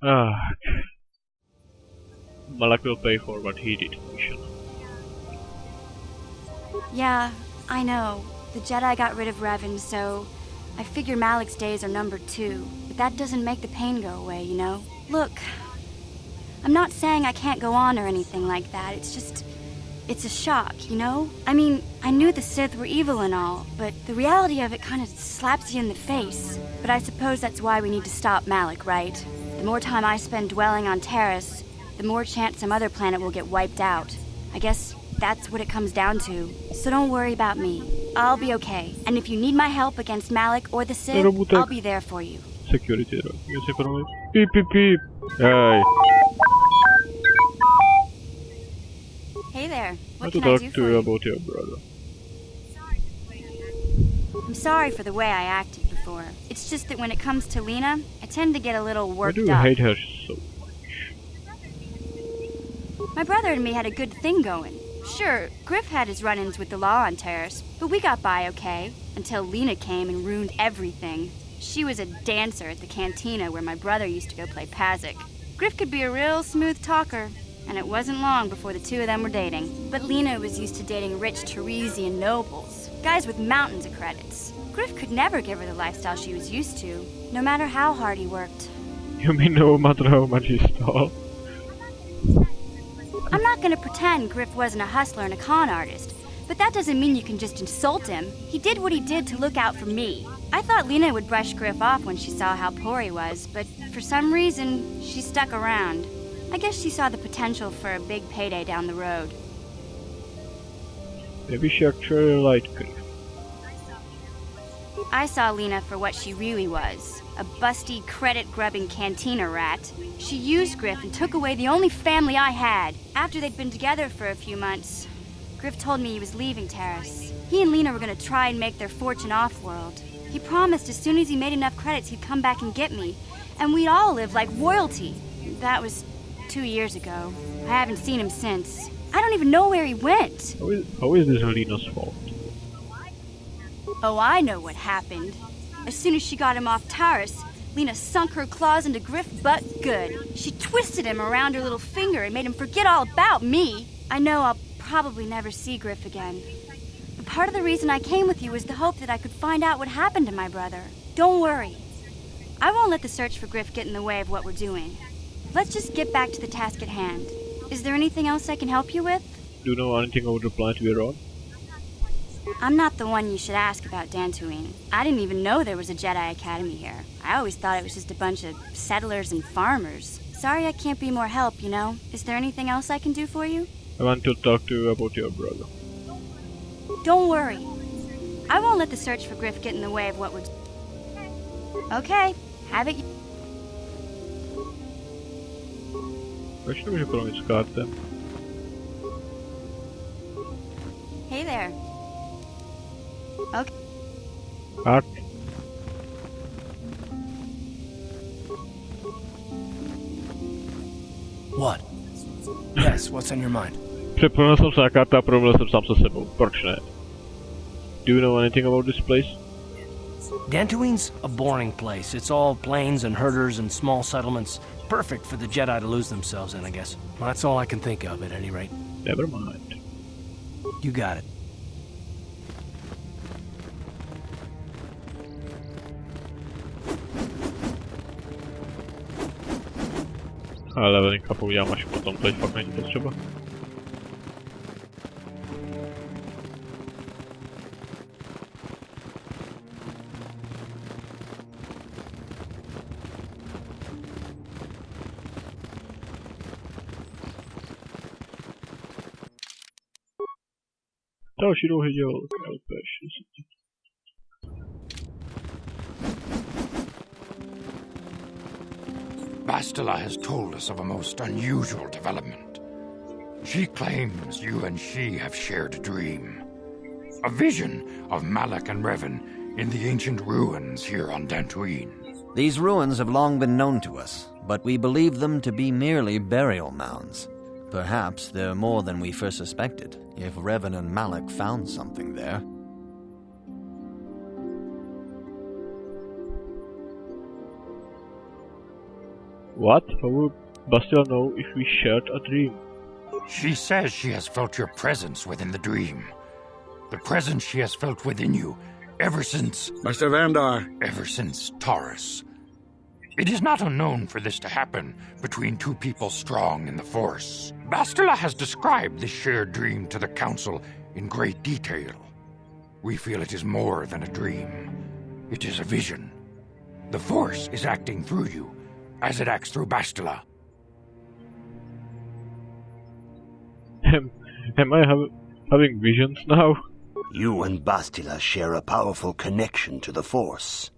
Ah. Malak will pay for what he did. Yeah, I know. The Jedi got rid of Revan, so I figure Malik's days are numbered too. But that doesn't make the pain go away, you know? Look, I'm not saying I can't go on or anything like that. It's just, it's a shock, you know? I mean, I knew the Sith were evil and all, but the reality of it kind of slaps you in the face. But I suppose that's why we need to stop Malik, right? The more time I spend dwelling on Terrace, the more chance some other planet will get wiped out. I guess that's what it comes down to. So don't worry about me. I'll be okay. And if you need my help against Malik or the Sith, I'll be there for you. Security. Beep beep beep. Hey. Hey there. What can I do for you? About your brother. I'm sorry for the way I acted before. It's just that when it comes to Lena, I tend to get a little worked up. Why do you hate her so much? My brother and me had a good thing going. Sure, Griff had his run-ins with the law on Terrace, but we got by okay, until Lena came and ruined everything. She was a dancer at the cantina where my brother used to go play Pazik. Griff could be a real smooth talker, and it wasn't long before the two of them were dating. But Lena was used to dating rich Teresian nobles, guys with mountains of credits. Griff could never give her the lifestyle she was used to, no matter how hard he worked. You mean no matter how much he stole? I'm not gonna pretend Griff wasn't a hustler and a con artist, but that doesn't mean you can just insult him. He did what he did to look out for me. I thought Lena would brush Griff off when she saw how poor he was, but for some reason, she stuck around. I guess she saw the potential for a big payday down the road. Maybe she actually liked Griff. I saw Lena for what she really was. A busty, credit-grubbing cantina rat. She used Griff and took away the only family I had. After they'd been together for a few months, Griff told me he was leaving Terrace. He and Lena were going to try and make their fortune off-world. He promised as soon as he made enough credits he'd come back and get me, and we'd all live like royalty. That was 2 years ago. I haven't seen him since. I don't even know where he went. How is this Lena's fault? Oh, I know what happened. As soon as she got him off Taurus, Lena sunk her claws into Griff butt good. She twisted him around her little finger and made him forget all about me. I know I'll probably never see Griff again. But part of the reason I came with you was the hope that I could find out what happened to my brother. Don't worry. I won't let the search for Griff get in the way of what we're doing. Let's just get back to the task at hand. Is there anything else I can help you with? Do you know anything about the planet we're on? I'm not the one you should ask about Dantooine. I didn't even know there was a Jedi Academy here. I always thought it was just a bunch of settlers and farmers. Sorry I can't be more help, you know? Is there anything else I can do for you? I want to talk to you about your brother. Don't worry. I won't let the search for Griff get in the way of what we're... Okay, have it... Proč nemůže promít s kartem? Hey there. Okay. Kart? What? Yes, what's on your mind? Přepnul jsem se na karta a promluvil jsem sám se sebou. Proč ne? Do you know anything about this place? Dantooine's a boring place. It's all plains and herders and small settlements. Perfect for the Jedi to lose themselves in, I guess. Well, that's all I can think of, at any rate. Never mind. You got it. Ale levelinka poudělám až potom, teď fakt není potřeba. Další dlouhý děl, Bastila has told us of a most unusual development. She claims you and she have shared a dream. A vision of Malak and Revan in the ancient ruins here on Dantooine. These ruins have long been known to us, but we believe them to be merely burial mounds. Perhaps they're more than we first suspected, if Revan and Malak found something there. What? How would Bastila know if we shared a dream? She says she has felt your presence within the dream. The presence she has felt within you ever since... Master Vandar. Ever since Taurus. It is not unknown for this to happen between two people strong in the Force. Bastila has described this shared dream to the Council in great detail. We feel it is more than a dream. It is a vision. The Force is acting through you, as it acts through Bastila. Am I having visions now? You and Bastila share a powerful connection to the Force,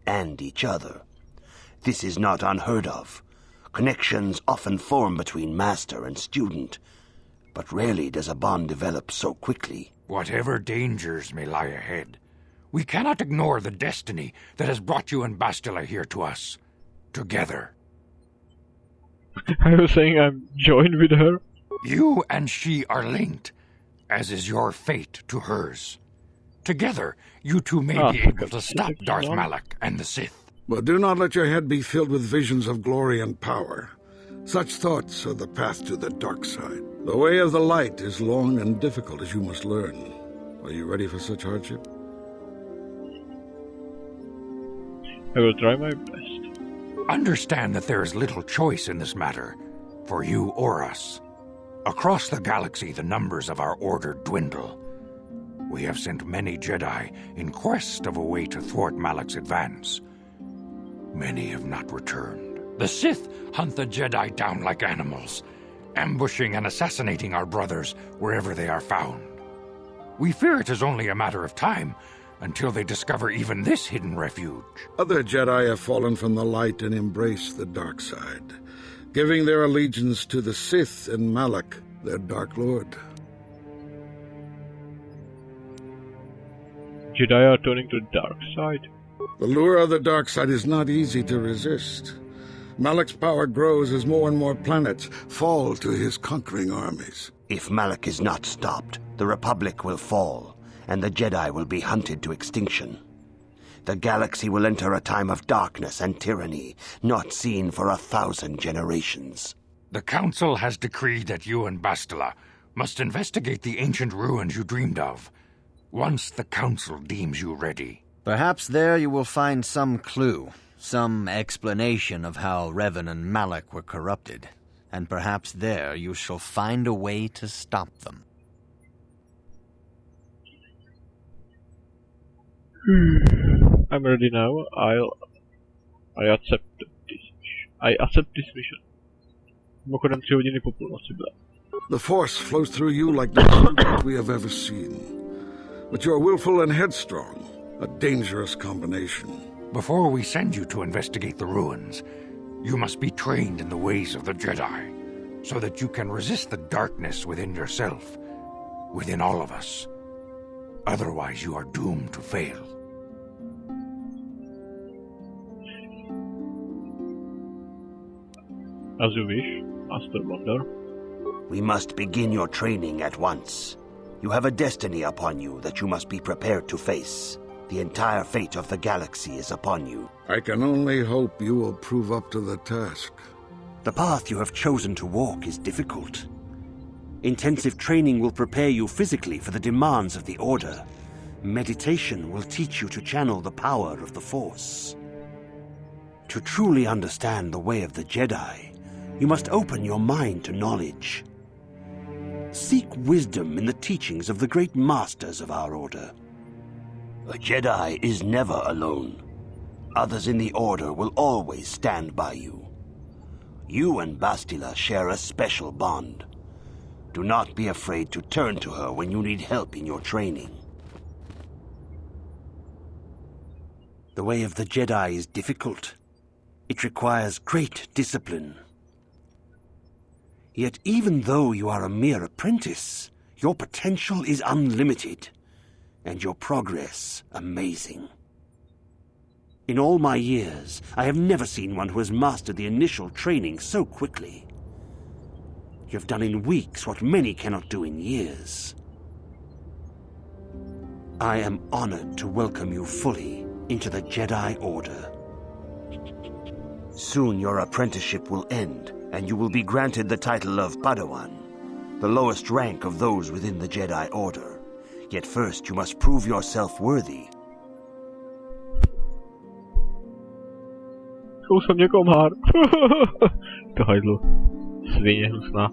and each other. This is not unheard of. Connections often form between master and student, but rarely does a bond develop so quickly. Whatever dangers may lie ahead, we cannot ignore the destiny that has brought you and Bastila here to us. Together. Are you saying I'm joined with her? You and she are linked, as is your fate to hers. Together, you two may be able to stop Darth Malak and the Sith. But do not let your head be filled with visions of glory and power. Such thoughts are the path to the dark side. The way of the light is long and difficult, as you must learn. Are you ready for such hardship? I will try my best. Understand that there is little choice in this matter, for you or us. Across the galaxy, the numbers of our order dwindle. We have sent many Jedi in quest of a way to thwart Malak's advance. Many have not returned. The Sith hunt the Jedi down like animals, ambushing and assassinating our brothers wherever they are found. We fear it is only a matter of time until they discover even this hidden refuge. Other Jedi have fallen from the light and embraced the dark side, giving their allegiance to the Sith and Malak, their Dark Lord. Jedi are turning to the dark side. The lure of the dark side is not easy to resist. Malak's power grows as more and more planets fall to his conquering armies. If Malak is not stopped, the Republic will fall, and the Jedi will be hunted to extinction. The galaxy will enter a time of darkness and tyranny, not seen for 1,000 generations. The Council has decreed that you and Bastila must investigate the ancient ruins you dreamed of, once the Council deems you ready. Perhaps there you will find some clue, some explanation of how Revan and Malak were corrupted, and perhaps there you shall find a way to stop them. I'm ready now. I accept this. I accept this mission. Mimochodem 3 hodiny po půlnoci byla. The Force flows through you like nothing we have ever seen. But you are willful and headstrong, a dangerous combination. Before we send you to investigate the ruins, you must be trained in the ways of the Jedi, so that you can resist the darkness within yourself, within all of us. Otherwise, you are doomed to fail. As you wish, Master Wonder. We must begin your training at once. You have a destiny upon you that you must be prepared to face. The entire fate of the galaxy is upon you. I can only hope you will prove up to the task. The path you have chosen to walk is difficult. Intensive training will prepare you physically for the demands of the Order. Meditation will teach you to channel the power of the Force. To truly understand the way of the Jedi, you must open your mind to knowledge. Seek wisdom in the teachings of the great masters of our Order. A Jedi is never alone. Others in the Order will always stand by you. You and Bastila share a special bond. Do not be afraid to turn to her when you need help in your training. The way of the Jedi is difficult. It requires great discipline. Yet even though you are a mere apprentice, your potential is unlimited, and your progress amazing. In all my years, I have never seen one who has mastered the initial training so quickly. You have done in weeks what many cannot do in years. I am honored to welcome you fully into the Jedi Order. Soon your apprenticeship will end, and you will be granted the title of Padawan, the lowest rank of those within the Jedi Order. Yet first you must prove yourself worthy. Už jsem někoho már. To hajdlo. Svině hnusná.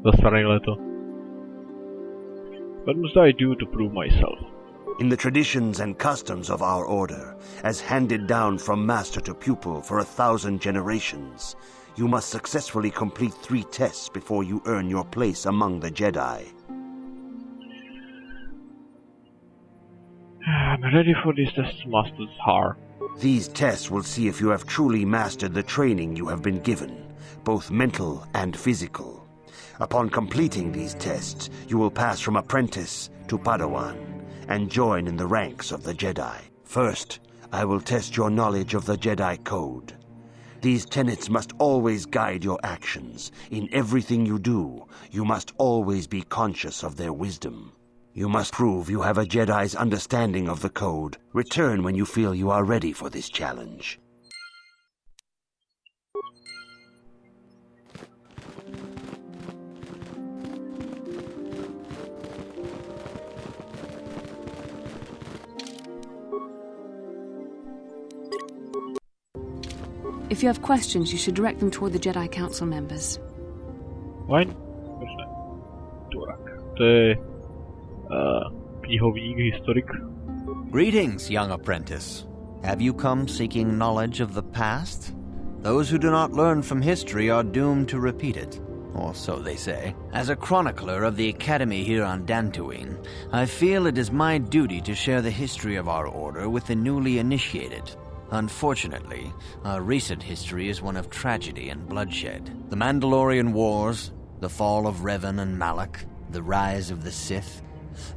Zasraný léto. What must I do to prove myself? In the traditions and customs of our order, as handed down from master to pupil for 1,000 generations, you must successfully complete 3 tests before you earn your place among the Jedi. I'm ready for these tests, Master Har. These tests will see if you have truly mastered the training you have been given, both mental and physical. Upon completing these tests, you will pass from apprentice to Padawan and join in the ranks of the Jedi. First, I will test your knowledge of the Jedi Code. These tenets must always guide your actions. In everything you do, you must always be conscious of their wisdom. You must prove you have a Jedi's understanding of the Code. Return when you feel you are ready for this challenge. If you have questions, you should direct them toward the Jedi Council members. Fajn. Turak. To je knihovník, historik. Greetings, young apprentice. Have you come seeking knowledge of the past? Those who do not learn from history are doomed to repeat it, or so they say. As a chronicler of the Academy here on Dantooine, I feel it is my duty to share the history of our order with the newly initiated. Unfortunately, our recent history is one of tragedy and bloodshed. The Mandalorian Wars, the fall of Revan and Malak, the rise of the Sith.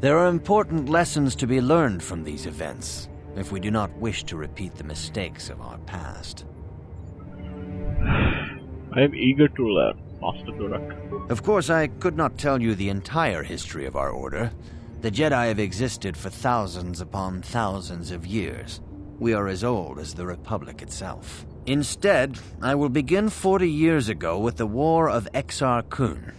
There are important lessons to be learned from these events, if we do not wish to repeat the mistakes of our past. I am eager to learn, Master Turak. Of course, I could not tell you the entire history of our order. The Jedi have existed for thousands upon thousands of years. We are as old as the Republic itself. Instead, I will begin 40 years ago with the War of Exar Kun.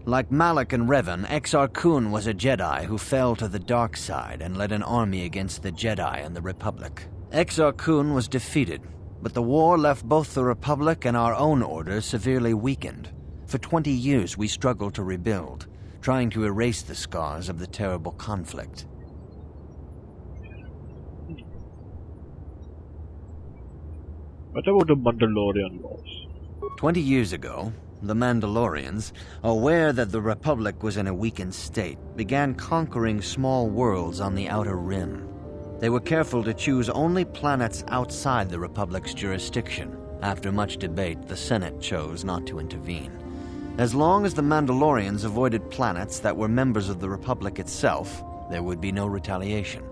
Like Malak and Revan, Exar Kun was a Jedi who fell to the dark side and led an army against the Jedi and the Republic. Exar Kun was defeated, but the war left both the Republic and our own order severely weakened. For 20 years we struggled to rebuild, trying to erase the scars of the terrible conflict. What about the Mandalorian Wars? 20 years ago, the Mandalorians, aware that the Republic was in a weakened state, began conquering small worlds on the Outer Rim. They were careful to choose only planets outside the Republic's jurisdiction. After much debate, the Senate chose not to intervene. As long as the Mandalorians avoided planets that were members of the Republic itself, there would be no retaliation.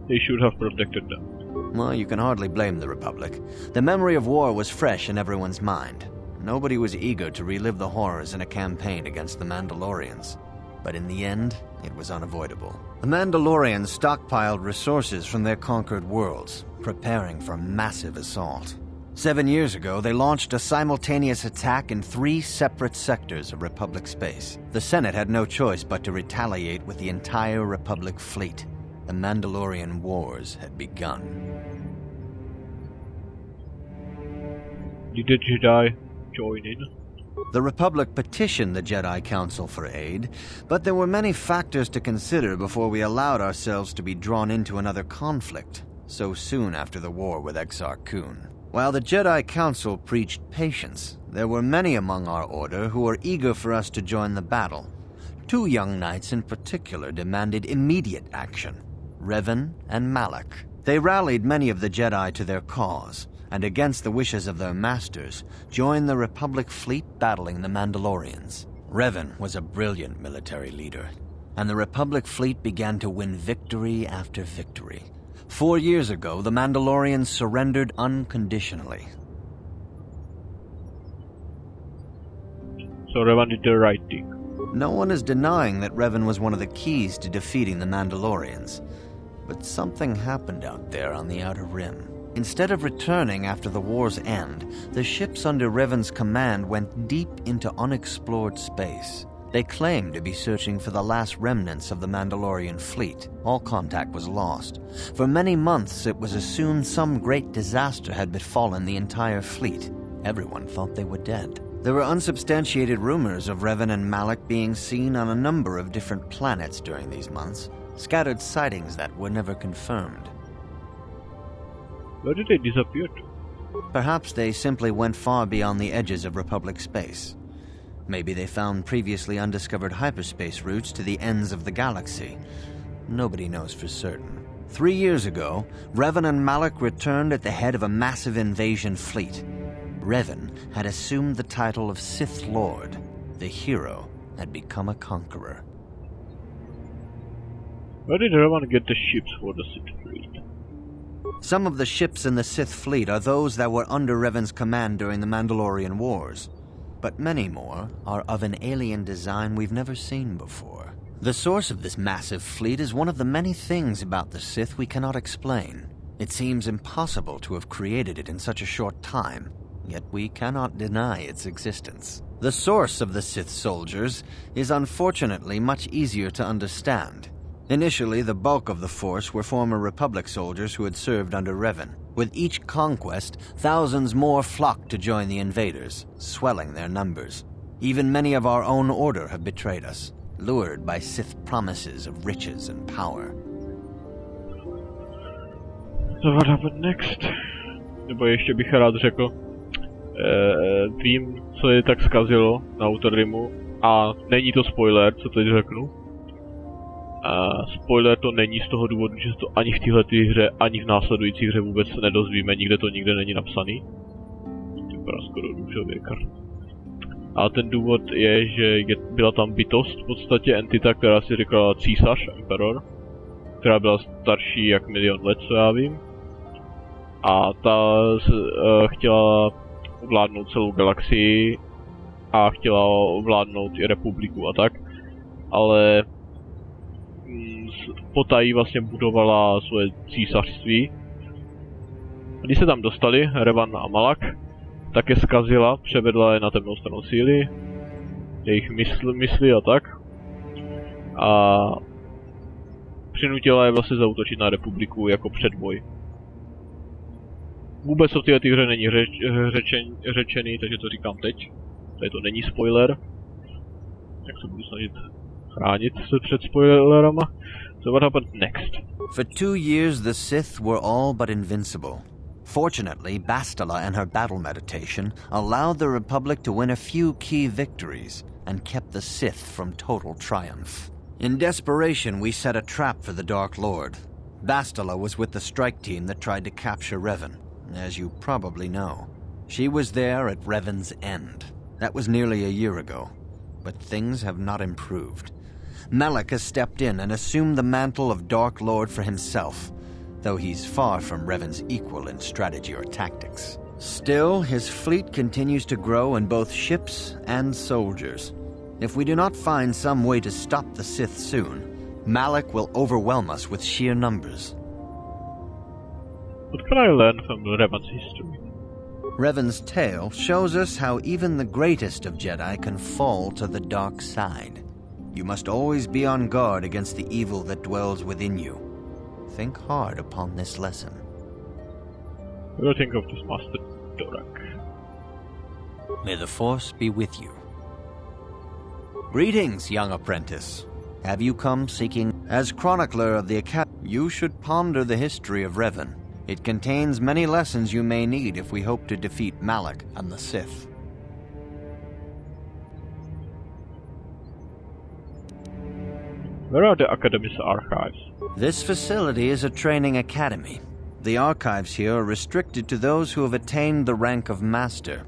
They should have protected them. Well, you can hardly blame the Republic. The memory of war was fresh in everyone's mind. Nobody was eager to relive the horrors in a campaign against the Mandalorians. But in the end, it was unavoidable. The Mandalorians stockpiled resources from their conquered worlds, preparing for massive assault. 7 years ago, they launched a simultaneous attack in 3 separate sectors of Republic space. The Senate had no choice but to retaliate with the entire Republic fleet. The Mandalorian Wars had begun. Did the Jedi join in? The Republic petitioned the Jedi Council for aid, but there were many factors to consider before we allowed ourselves to be drawn into another conflict, so soon after the war with Exar Kun. While the Jedi Council preached patience, there were many among our order who were eager for us to join the battle. 2 young knights in particular demanded immediate action, Revan and Malak. They rallied many of the Jedi to their cause, and against the wishes of their masters, joined the Republic fleet battling the Mandalorians. Revan was a brilliant military leader, and the Republic fleet began to win victory after victory. 4 years ago, the Mandalorians surrendered unconditionally. So Revan did the right thing. No one is denying that Revan was one of the keys to defeating the Mandalorians. But something happened out there on the Outer Rim. Instead of returning after the war's end, the ships under Revan's command went deep into unexplored space. They claimed to be searching for the last remnants of the Mandalorian fleet. All contact was lost. For many months, it was assumed some great disaster had befallen the entire fleet. Everyone thought they were dead. There were unsubstantiated rumors of Revan and Malak being seen on a number of different planets during these months. Scattered sightings that were never confirmed. Where did they disappear to? Perhaps they simply went far beyond the edges of Republic space. Maybe they found previously undiscovered hyperspace routes to the ends of the galaxy. Nobody knows for certain. 3 years ago, Revan and Malak returned at the head of a massive invasion fleet. Revan had assumed the title of Sith Lord. The hero had become a conqueror. Where did Revan get the ships for the Sith fleet? Some of the ships in the Sith fleet are those that were under Revan's command during the Mandalorian Wars. But many more are of an alien design we've never seen before. The source of this massive fleet is one of the many things about the Sith we cannot explain. It seems impossible to have created it in such a short time, yet we cannot deny its existence. The source of the Sith soldiers is unfortunately much easier to understand. Initially, the bulk of the force were former Republic soldiers who had served under Revan. With each conquest, thousands more flocked to join the invaders, swelling their numbers. Even many of our own order have betrayed us, lured by Sith promises of riches and power. So what happened next? Nebo ještě bych rád řekl, vím, co je tak zkazilo na Outer Rimu, a není to spoiler, co teď řeknu. Spoiler to není z toho důvodu, že se to ani v této hře, ani v následující hře vůbec nedozvíme, nikde není napsaný. Vypadá skoro do člověka. A ten důvod je, že byla tam bytost, v podstatě entita, která si říkala císař, emperor, která byla starší jak 1 000 000 let, co já vím. A ta chtěla ovládnout celou galaxii a chtěla ovládnout i republiku a tak, ale potají vlastně budovala svoje císařství. Když se tam dostali, Revan a Malak, tak je zkazila, převedla je na temnou stranu síly, jejich mysli a tak. A přinutila je vlastně zaútočit na republiku jako předboj. Vůbec o této hře není řečený, takže to říkám teď. Tady to není spoiler. Jak se budu snažit chránit se před spoilerama. So what happened next? For 2 years, the Sith were all but invincible. Fortunately, Bastila and her battle meditation allowed the Republic to win a few key victories and kept the Sith from total triumph. In desperation, we set a trap for the Dark Lord. Bastila was with the strike team that tried to capture Revan, as you probably know. She was there at Revan's end. That was nearly a year ago, but things have not improved. Malak has stepped in and assumed the mantle of Dark Lord for himself, though he's far from Revan's equal in strategy or tactics. Still, his fleet continues to grow in both ships and soldiers. If we do not find some way to stop the Sith soon, Malak will overwhelm us with sheer numbers. What can I learn from Revan's history? Revan's tale shows us how even the greatest of Jedi can fall to the dark side. You must always be on guard against the evil that dwells within you. Think hard upon this lesson. I will think of this, Master Dorak. May the Force be with you. Greetings, young apprentice. Have you come seeking? As chronicler of the Academy, you should ponder the history of Revan. It contains many lessons you may need if we hope to defeat Malak and the Sith. Where are the Academy's archives? This facility is a training academy. The archives here are restricted to those who have attained the rank of Master.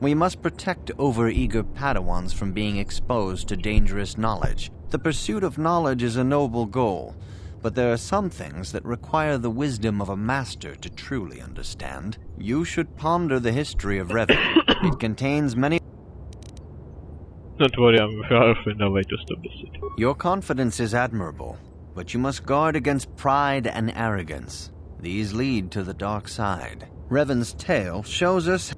We must protect overeager Padawans from being exposed to dangerous knowledge. The pursuit of knowledge is a noble goal, but there are some things that require the wisdom of a master to truly understand. You should ponder the history of Revan. It contains many... Don't worry, I'll find a way to stop the city. Your confidence is admirable, but you must guard against pride and arrogance. These lead to the dark side. Revan's tale shows us...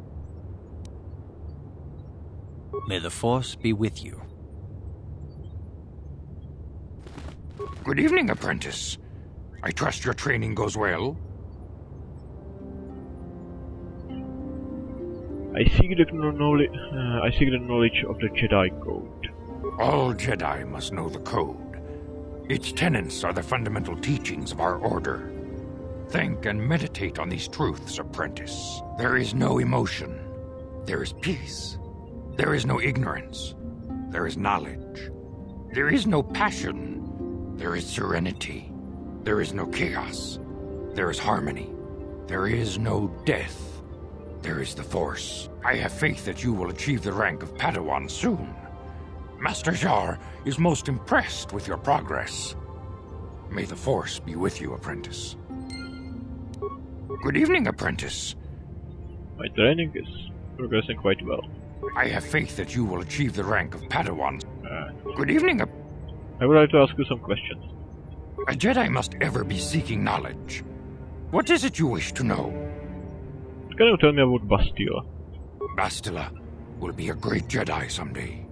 May the Force be with you. Good evening, apprentice. I trust your training goes well. I seek the knowledge of the Jedi Code. All Jedi must know the code. Its tenets are the fundamental teachings of our order. Think and meditate on these truths, apprentice. There is no emotion. There is peace. There is no ignorance. There is knowledge. There is no passion. There is serenity. There is no chaos. There is harmony. There is no death. There is the Force. I have faith that you will achieve the rank of Padawan soon. Master Jar is most impressed with your progress. May the Force be with you, apprentice. Good evening, apprentice. My training is progressing quite well. I have faith that you will achieve the rank of Padawan. Good evening, I would like to ask you some questions. A Jedi must ever be seeking knowledge. What is it you wish to know? Can you tell me about Bastila? Bastila will be a great Jedi someday.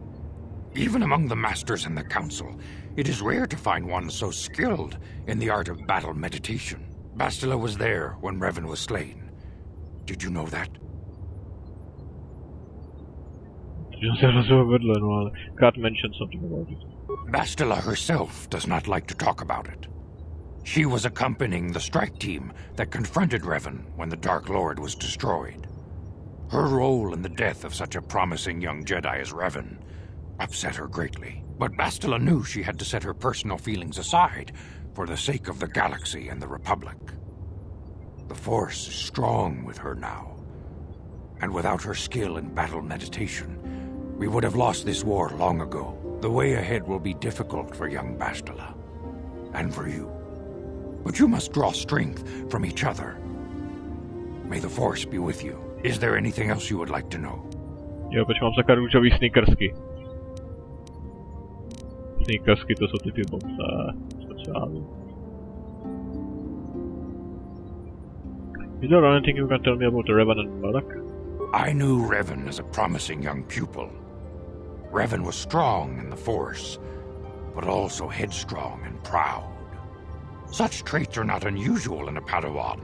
Even among the Masters and the Council, it is rare to find one so skilled in the art of battle meditation. Bastila was there when Revan was slain. Did you know that? Can't mention something about it. Bastila herself does not like to talk about it. She was accompanying the strike team that confronted Revan when the Dark Lord was destroyed. Her role in the death of such a promising young Jedi as Revan upset her greatly. But Bastila knew she had to set her personal feelings aside for the sake of the galaxy and the Republic. The Force is strong with her now. And without her skill in battle meditation, we would have lost this war long ago. The way ahead will be difficult for young Bastila. And for you. But you must draw strength from each other. May the Force be with you. Is there anything else you would like to know? Jo, proč mám sakra růžový sneakersky? Sneakersky to jsou ty boxe. Speciální. Is there anything you can tell me about Revan and Malak? I knew Revan as a promising young pupil. Revan was strong in the Force, but also headstrong and proud. Such traits are not unusual in a Padawan.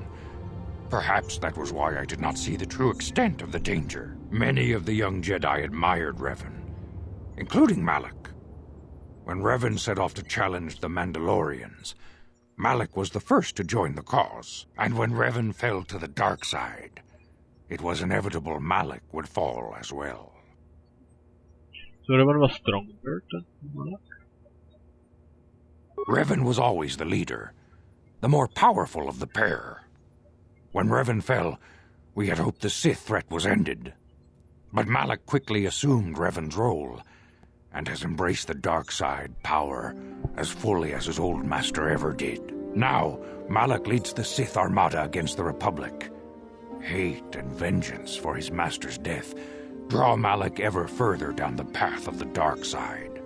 Perhaps that was why I did not see the true extent of the danger. Many of the young Jedi admired Revan, including Malak. When Revan set off to challenge the Mandalorians, Malak was the first to join the cause. And when Revan fell to the dark side, it was inevitable Malak would fall as well. So Revan was stronger than Malak? Revan was always the leader, the more powerful of the pair. When Revan fell, we had hoped the Sith threat was ended. But Malak quickly assumed Revan's role, and has embraced the dark side power as fully as his old master ever did. Now, Malak leads the Sith Armada against the Republic. Hate and vengeance for his master's death draw Malak ever further down the path of the dark side,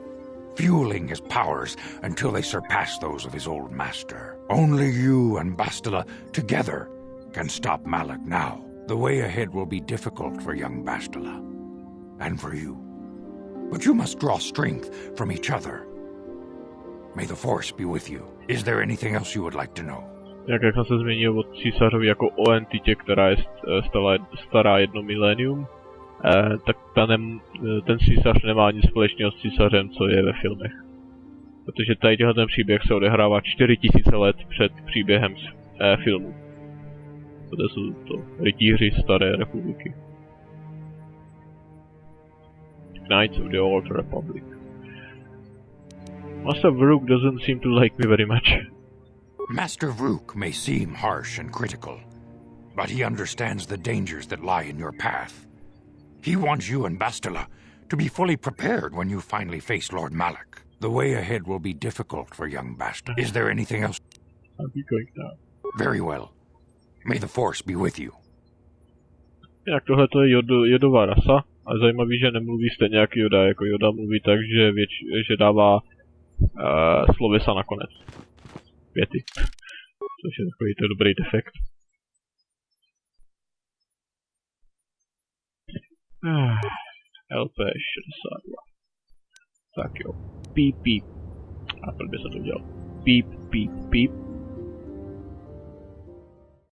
fueling his powers until they surpass those of his old master. Only you and Bastila together can stop Malak now. The way ahead will be difficult for young Bastila, and for you. But you must draw strength from each other. May the Force be with you. Is there anything else you would like to know? Jak jsem se zmínil o císařovi jako o entitě, která je stará 1 milénium, tak ten císař nemá nic společného s císařem, co je ve filmech. Protože tady ten příběh se odehrává 4000 let před příběhem filmu. To jsou to rytíři staré republiky. Knights of the Old Republic. Master Vrook doesn't seem to like me very much. Master Vrook may seem harsh and critical, but he understands the dangers that lie in your path. He wants you and Bastila to be fully prepared when you finally face Lord Malak. The way ahead will be difficult for young Bastila. Is there anything else? I'll be going now. Very well. May the Force be with you. Jak tohle je jodová rasa Ale zajímavý, že nemluví stejně jak Yoda. Jako Yoda mluví tak, že dává slovesa nakonec. Věty. Což je takový to dobrý defekt. LP 62. Tak jo. Píp, píp. A proč by se to udělal? Píp, píp, píp.